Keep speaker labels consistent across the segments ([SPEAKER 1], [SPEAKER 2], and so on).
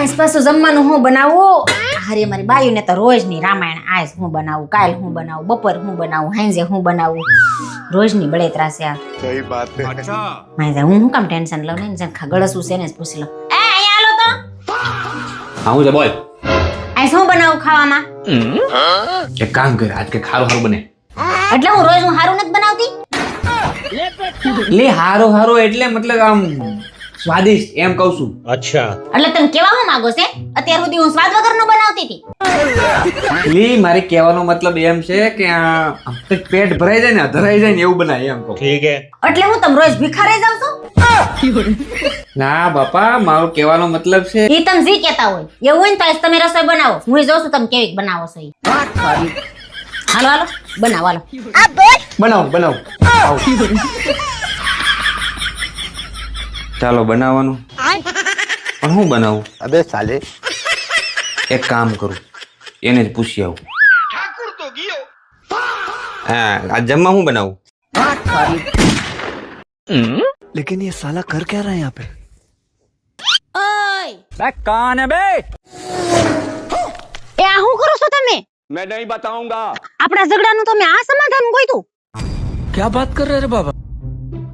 [SPEAKER 1] આજ પાછું જમવાનું હું બનાવું? હારી મારી બાયું ને તો રોજની રામાયણ. આજ હું બનાવું, કાલ હું બનાવું, બપોર હું બનાવું, હાંજે હું બનાવું, રોજની બળેતરા છે આ.
[SPEAKER 2] सही बात है
[SPEAKER 3] अच्छा
[SPEAKER 1] મારે હું કામ ટેન્શન લઉં ને, ગળસું છે ને જ પૂછી લઉં. એ અહીંયા હાલો તો.
[SPEAKER 4] હા હું છે બોલ.
[SPEAKER 1] આજ શું બનાવું ખાવામાં?
[SPEAKER 4] એક કામ કર, આજ કે ખારું ખારું બને.
[SPEAKER 1] એટલે હું રોજ હું હારું નથી બનાવતી.
[SPEAKER 4] લે હારો હારો એટલે મતલબ આમ સ્વાદિષ્ટ એમ કહું છું.
[SPEAKER 3] अच्छा
[SPEAKER 1] એટલે તમે કેવા હું માંગો છે? અત્યાર સુધી હું સ્વાદ વગરનું બનાવતી હતી.
[SPEAKER 4] લે મારે કહેવાનો મતલબ એમ છે કે આમ કંઈક પેટ ભરાઈ જાય ને ધરાઈ જાય ને એવું બનાય એમ કહું.
[SPEAKER 3] ठीक है
[SPEAKER 1] એટલે હું તમે રોજ ભિખારે જાવ છો?
[SPEAKER 4] ના બાપા મારો કહેવાનો મતલબ છે
[SPEAKER 1] ઈ તમે જી કહેતા હોય એવું હોય ને તો આજ તમે રસોઈ બનાવો. હું જોઉં છું તમે કેવી બનાવો છો ઈ. હાલો હાલો બનાવો હાલો.
[SPEAKER 4] બનાવ બનાવ. ચાલો બનાવવાનું પણ હું બનાવું?
[SPEAKER 2] अबे साले
[SPEAKER 4] એક કામ કરું, એને જ પૂછી આવું. હા આ જમવા હું બનાવું?
[SPEAKER 5] लेकिन ये साला कर क्या रहा है यहाँ पे?
[SPEAKER 1] એ આ શું કરો છો તમે?
[SPEAKER 2] मैं नहीं बताऊंगा
[SPEAKER 1] આપણા ઝઘડાનું તમે આ સમાધાન ગોઈતું?
[SPEAKER 5] क्या बात कर रहे रे बाबा?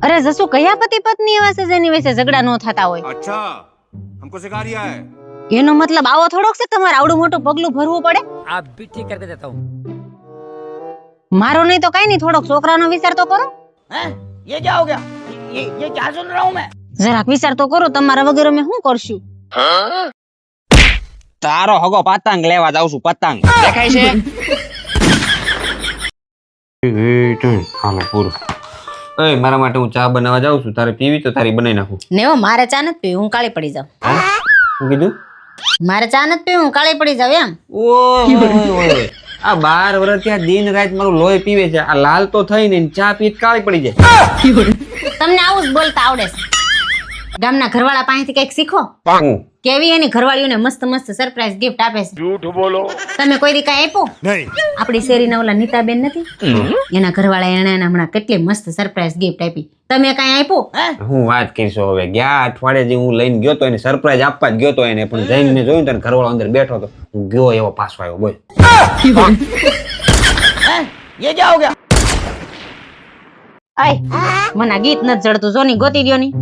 [SPEAKER 1] અરે જસુ કયા પતિ પત્ની એવા છે જેની વચ્ચે ઝઘડા ન થતા હોય?
[SPEAKER 3] अच्छा हमको सिखा रिया है
[SPEAKER 1] એનો મતલબ આવો થોડોક છે તમારે આવડું મોટું પગલું ભરવું પડે?
[SPEAKER 5] आप भी ठीक करके देता हूँ.
[SPEAKER 1] મારો નહીં તો કઈ નહીં, થોડોક છોકરાનો વિચાર તો કરો.
[SPEAKER 5] ये क्या हो गया? ये क्या सुन रहा हूँ मैं?
[SPEAKER 1] જરાક વિચાર તો કરો, તમારા વગર અમે શું કરશું?
[SPEAKER 4] તારો હગો પતંગ લેવા જાઉં છું. પતંગ દેખાય છે? હાલો પૂરું. એ મારા માટે હું ચા બનાવવા જાઉં છું. તારે પીવી તો તારી બનાવી નાખું.
[SPEAKER 1] નેવો મારે ચા નથી પીવી, હું કાળી પડી જાઉં.
[SPEAKER 4] શું કીધું?
[SPEAKER 1] મારે ચા નથી પીવી, હું કાળી પડી જાઉં એમ.
[SPEAKER 4] ઓય આ 12 વર્ષ ત્યાં દિન રાત મારું લોહી પીવે છે. આ લાલ તો થઈ ને ચા પીત કાળી પડી જાય.
[SPEAKER 1] તમને આવું જ બોલતા આવડે છે? ગામના ઘરવાળા પાસેથી કઈક શીખો.
[SPEAKER 4] હું
[SPEAKER 1] કેવી એની ઘરવાળીઓને મસ્ત મસ્ત સરપ્રાઈઝ ગિફ્ટ આપે છે.
[SPEAKER 2] झूठ बोलो
[SPEAKER 1] તમે કોઈ દી કાંઈ આપ્યું?
[SPEAKER 3] नहीं
[SPEAKER 1] આપણી શેરીના ઓલા નીતાબેન નથી, એના ઘરવાળા એને હમણાં કેટલી મસ્ત સરપ્રાઈઝ ગિફ્ટ આપી. તમે કાંઈ આપ્યું?
[SPEAKER 4] હું વાત કરીશું હવે. ગયા અઠવાડિયે જે હું લઈને ગયો તો એને સરપ્રાઈઝ આપવા જ ગયો તો એને, પણ જઈને મેં જોયું તો ઘરવાળો અંદર બેઠો હતો. હું ગયો એવો પાછો આવ્યો. બોલ
[SPEAKER 5] ये क्या हो गया?
[SPEAKER 1] આય મને આ ગીત નથી જડતું, જોની ગોતી દ્યો ની.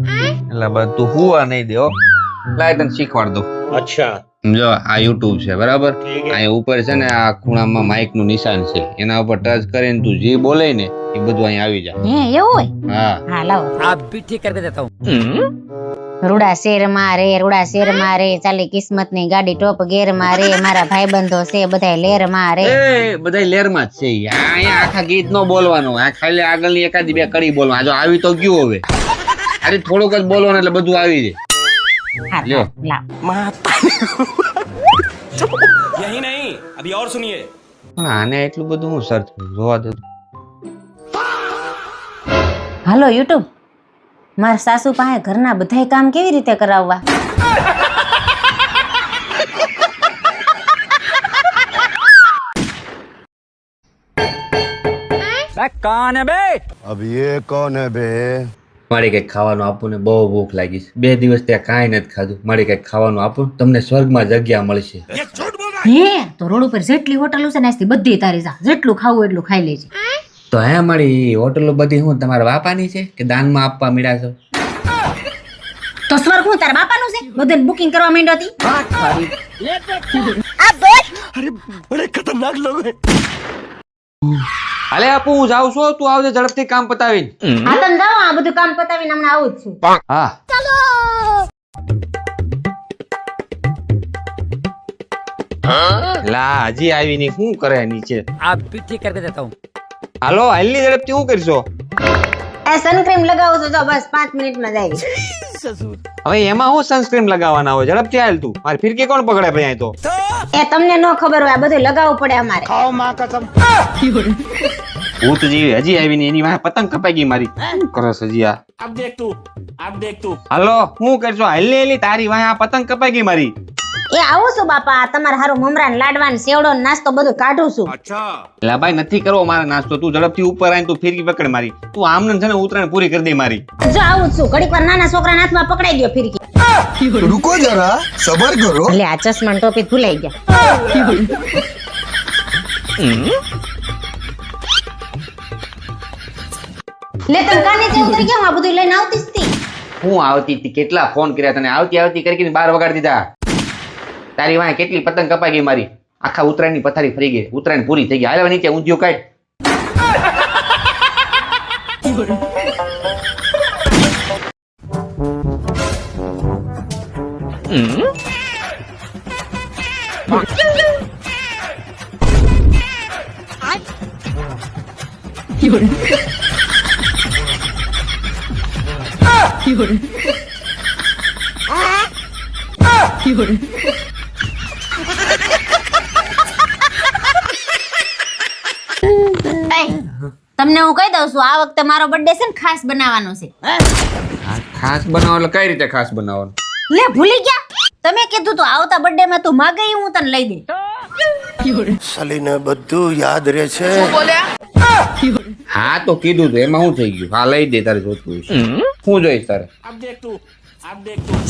[SPEAKER 4] એટલે બધું હુવા નહીં દેવો. લાય તને શીખવાડ દઉં.
[SPEAKER 3] अच्छा
[SPEAKER 4] જો આ YouTube છે બરાબર.
[SPEAKER 3] ઠીક છે.
[SPEAKER 4] અહીંયા ઉપર છે ને આ ખૂણામાં માઇક નું નિશાન છે, એના ઉપર ટચ કરીને તું જે બોલે ને એ બધું અહીંયા આવી જાય.
[SPEAKER 1] હે એવું હોય?
[SPEAKER 4] હા
[SPEAKER 1] હા લાવો.
[SPEAKER 5] आप भी ठीक करके देता हूँ.
[SPEAKER 1] રૂડા શેર મારે, રૂડા શેર મારે, ચાલી કિસ્મત ની ગાડી ટોપ ગેર મારે, મારા ભાઈબંધો છે બધાય લેર મારે.
[SPEAKER 4] એ બધાય લેરમાં જ છે. અહીંયા આખા ગીત નો બોલવાનું, આ ખાલી આગળની એકાદી બે કડી બોલવાનું. આ જો આવી તો ગયું હવે. અરે થોડુંક જ બોલવાનું એટલે બધું આવી જાય.
[SPEAKER 1] હા,
[SPEAKER 4] લ્યો.
[SPEAKER 1] લાવ.
[SPEAKER 3] यही नहीं अभी और सुनिए
[SPEAKER 4] પણ આને એટલું બધું હું સર્ચ જોવા દઉં.
[SPEAKER 1] હાલો યુટ્યુબ, મારા સાસુ પાસે ઘરના બધાય કામ કેવી રીતે કરાવવા?
[SPEAKER 5] कौन है बे?
[SPEAKER 2] अब ये कौन है बे
[SPEAKER 4] મારે કઈક ખાવાનું આપું ને, બહુ ભૂખ લાગી છે. 2 દિવસ ત્યાં કાંઈ નથી ખાધું. મારે કઈક ખાવાનું આપું, તમને સ્વર્ગમાં જગ્યા મળશે.
[SPEAKER 1] હે તો રોડ ઉપર જેટલી હોટલો છે ને આજથી બધી તારી જા, જેટલું ખાવું એટલું ખાઈ લેજે.
[SPEAKER 4] તો હે મારી હોટલો બધી હું તમારા બાપાની છે કે દાનમાં આપવા મળ્યા છો?
[SPEAKER 1] તો સ્વર્ગ હું તારા બાપાનું છે? બધાને બુકિંગ કરવા માંડ્યો હતી.
[SPEAKER 5] बड़े खतरनाक लोग हैं.
[SPEAKER 4] હાલે આપું, હું જાઉં છું. તું આવજે ઝડપથી કામ પતાવીને.
[SPEAKER 1] હા તમે જાઓ, આ બધું કામ પતાવીને હમણાં આવું જ છું.
[SPEAKER 4] હા લા હજી આવી નહીં, શું કરે નીચે?
[SPEAKER 5] आप भी ठीक करके देता हूँ.
[SPEAKER 4] હાલો હાલની ઝડપથી શું કરશો?
[SPEAKER 1] એ સનક્રીમ લગાવું છું તો બસ 5 મિનિટમાં જ આવી.
[SPEAKER 4] હવે એમાં હું સનસ્ક્રીન લગાવવાના હોય? ઝડપથી હાલ તું. મારી ફિરકી કોણ પકડે ભાઈ અહીં તો?
[SPEAKER 1] એ તમને ન ખબર હોય, આ બધું લગાવવું પડે અમારે.
[SPEAKER 3] खाओ माँ कसम
[SPEAKER 4] ભૂત જેવી હજી આવી નહીં, એની વાંહે પતંગ કપાઈ ગઈ મારી. શું કરસ હજી આ?
[SPEAKER 3] अब देख तू
[SPEAKER 4] હાલો શું કરશો? હાલની તારી વાંહે આ પતંગ કપાઈ ગઈ મારી.
[SPEAKER 1] એ આવું છું બાપા, તમારે હારું મમરા ને લાડવા ને સેવડો ને નાસ્તો બધું કાઢું છું.
[SPEAKER 3] अच्छा
[SPEAKER 4] લા ભાઈ નથી કરવો મારે નાસ્તો, તું ઝડપથી ઉપર આવીને તું ફિરકી પકડ મારી, તું આમને છે ને ઉતરાયણ પૂરી કરી દે મારી.
[SPEAKER 1] જો આવું જ છું, ઘડીક વાર નાના છોકરાના હાથમાં પકડાઈ ગયો ફિરકી.
[SPEAKER 2] रुको जरा सबर करो
[SPEAKER 1] એટલે આ ચશ્મા ને ટોપી ભૂલાઈ ગયા. લે તમ કાને તે ઉતરી ગયા, હું આ બધું લઈને આવતી જ હતી.
[SPEAKER 4] હું આવતી હતી, કેટલા ફોન કર્યા તને, આવતી કરીને 12 વગાડી દીધા. તારી વાંહે કેટલી પતંગ કપાઈ ગઈ મારી, આખા ઉતરાયણની પથારી ફરી ગઈ, ઉતરાયણ પૂરી થઈ ગઈ. હાલ હવે નીચે ઊંધિયું કાઢ.
[SPEAKER 1] તમને હું કહી દઉં છું, આ વખતે મારો બર્થડે છે ને ખાસ બનાવવાનો છે.
[SPEAKER 4] ખાસ બનાવો એટલે કઈ રીતે ખાસ બનાવવાનું?
[SPEAKER 1] લે ભૂલી ગયા, તમે કીધું તો આવતા બર્થડે માં તું માગે હું તને લઈ દે.
[SPEAKER 2] साली ने બધું યાદ રહે છે.
[SPEAKER 4] હા તો કીધું તો એમાં શું થઈ ગયું? હા લઈ દે તારે જોતું હશે. શું જોઈશ તારે?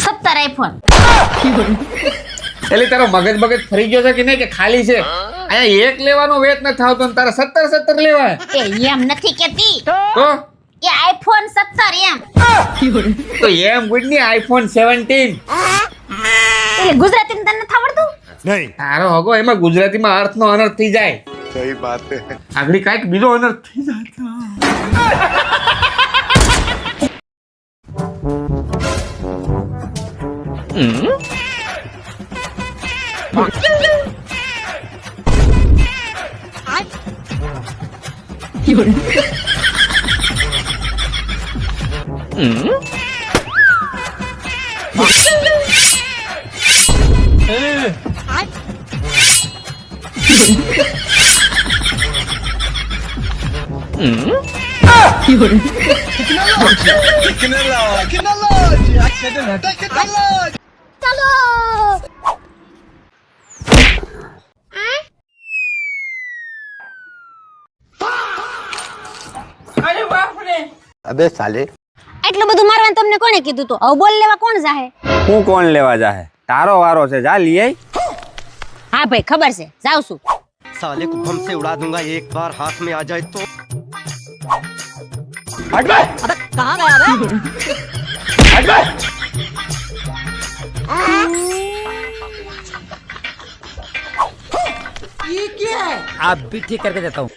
[SPEAKER 1] 17 આઈફોન.
[SPEAKER 4] એટલે તારો મગજ ફરી ગયો છે કે નહીં, કે ખાલી છે? અહીંયા એક લેવાનો વેત ન થાવતો ને તારે 17 લેવાય.
[SPEAKER 1] એ એમ નથી કેતી,
[SPEAKER 4] તો
[SPEAKER 1] એ આઈફોન 17 એમ.
[SPEAKER 4] તો એમ ગુડની આઈફોન 17.
[SPEAKER 1] એટલે ગુજરાતી તને નથી આવડતું?
[SPEAKER 2] नहीं
[SPEAKER 4] તારો હગો એમાં ગુજરાતીમાં અર્થનો અનર્થ થઈ જાય.
[SPEAKER 2] सही बात है.
[SPEAKER 4] આગળ કાંઈક બીજો અનર્થ થઈ જાય.
[SPEAKER 2] अबे साले
[SPEAKER 1] એટલું બધું મારવાનું તમને કોણે કીધું? તો હવે બોલ લેવા કોણ જાહે?
[SPEAKER 6] હું કોણ લેવા જાહે? તારો વારો છે, જા લઈ આય.
[SPEAKER 1] હા ભાઈ ખબર છે, જાઉં છું.
[SPEAKER 7] साले को बम से उड़ा दूंगा एक बार हाथ में आ जाए तो।
[SPEAKER 5] आप भी ठीक करके देता हूँ.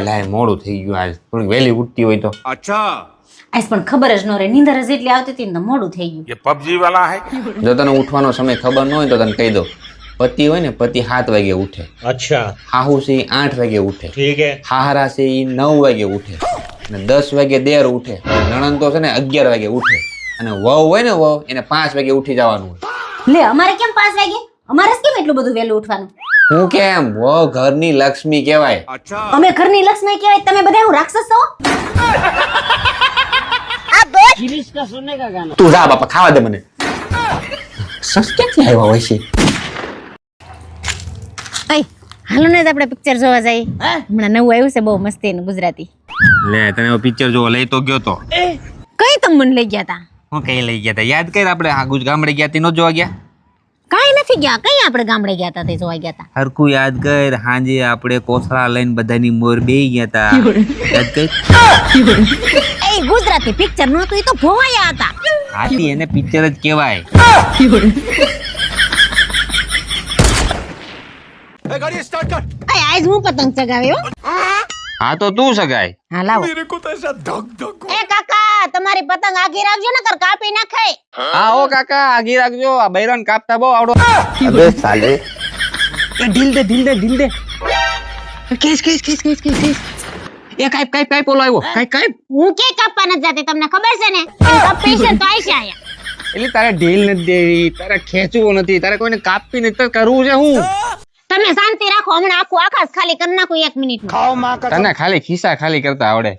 [SPEAKER 4] લાય મોડું થઈ ગયું, આજ થોડીક વહેલી ઉઠતી હોય તો.
[SPEAKER 3] अच्छा
[SPEAKER 1] આજ પણ ખબર જ ન રહે, નીંદર જ એટલી આવતી હતી ને તો મોડું થઈ ગયું.
[SPEAKER 4] જો તને ઉઠવાનો સમય ખબર ન હોય તો તને કહી દો, પતિ હોય ને પતિ 7 વાગે ઉઠે.
[SPEAKER 8] अच्छा
[SPEAKER 4] હાહુ છે ઈ 8 વાગે ઉઠે.
[SPEAKER 8] ठीक है
[SPEAKER 4] હાહરા છે ઈ 9 વાગે ઉઠે અને 10 વાગે દેર ઉઠે. નણંદ તો છે ને 11 વાગે ઉઠે અને વહુ હોય ને વહુ એને 5 વાગે ઉઠી જવાનું હોય.
[SPEAKER 1] લે અમારે કેમ 5 વાગે? અમારે જ કેમ એટલું બધું વહેલું ઉઠવાનું?
[SPEAKER 4] હું કેમ? વહુ ઘરની લક્ષ્મી કહેવાય.
[SPEAKER 3] अच्छा
[SPEAKER 1] અમે ઘરની લક્ષ્મી કહેવાય, તમે બધા હું રાક્ષસ છો?
[SPEAKER 5] गिरीश का सुनने का गाना.
[SPEAKER 4] તું જા બાપા, ખાવા દે મને. સસ ક્યાંથી આવ્યા હોય છે?
[SPEAKER 1] અય હાલો ને આપણે પિક્ચર જોવા જઈએ. હમણાં નવું આવ્યું છે બહુ મસ્તીનું ગુજરાતી.
[SPEAKER 4] લે તને પિક્ચર જોવા લઈ તો ગયો તો.
[SPEAKER 1] કઈ તમે મને લઈ ગયા તા?
[SPEAKER 4] હું કઈ લઈ ગયા તા? યાદ કર, આપણે આ ગામડે ગયા તી નો જોવા ગયા?
[SPEAKER 1] કાઈ નથી ગયા. કઈ આપણે ગામડે ગયા તા તે જોવા ગયા તા?
[SPEAKER 4] હરકું યાદ કર, હાંજે આપણે કોથળા લઈને બધાની મોર બેહી ગયા તા. યાદ કર.
[SPEAKER 1] એ ગુજરાતી પિક્ચર નહોતું, એ તો ભોવાયા હતા.
[SPEAKER 4] હાથી એને પિક્ચર જ કહેવાય.
[SPEAKER 3] गाड़ी स्टार्ट कर
[SPEAKER 1] અય આજ હું પતંગ ચગાવ્યો.
[SPEAKER 4] હા તો તું સગાય.
[SPEAKER 1] હા લાવો.
[SPEAKER 3] मेरे को तो ऐसा धक धक
[SPEAKER 1] એ કાકા તમારી પતંગ આગી રાખજો ને, કર કાપી નાખે.
[SPEAKER 4] હા ઓ કાકા, આગી રાખજો, આ બૈરાન કાપતા બહુ આવડો.
[SPEAKER 2] अबे साले
[SPEAKER 5] ढील दे.
[SPEAKER 4] કેસ એ કાઈ ઓલો આવ્યો. કાઈ
[SPEAKER 1] હું કે કાપવા નથી જતી, તમને ખબર છે ને? એમ કાપી છે તો આયશા આયા.
[SPEAKER 4] એટલે તારે ઢીલ નથી દેવી, તારે ખેંચવું નથી, તારે કોઈને કાપી નથી, તારે કરવું છે હું?
[SPEAKER 1] તમે શાંતિ રાખો, હમણાં આખું આકાશ ખાલી કરી નાખું 1 મિનિટમાં.
[SPEAKER 3] खाओ माँ का
[SPEAKER 4] તને ખાલી ખિસ્સા ખાલી કરતા આવડે.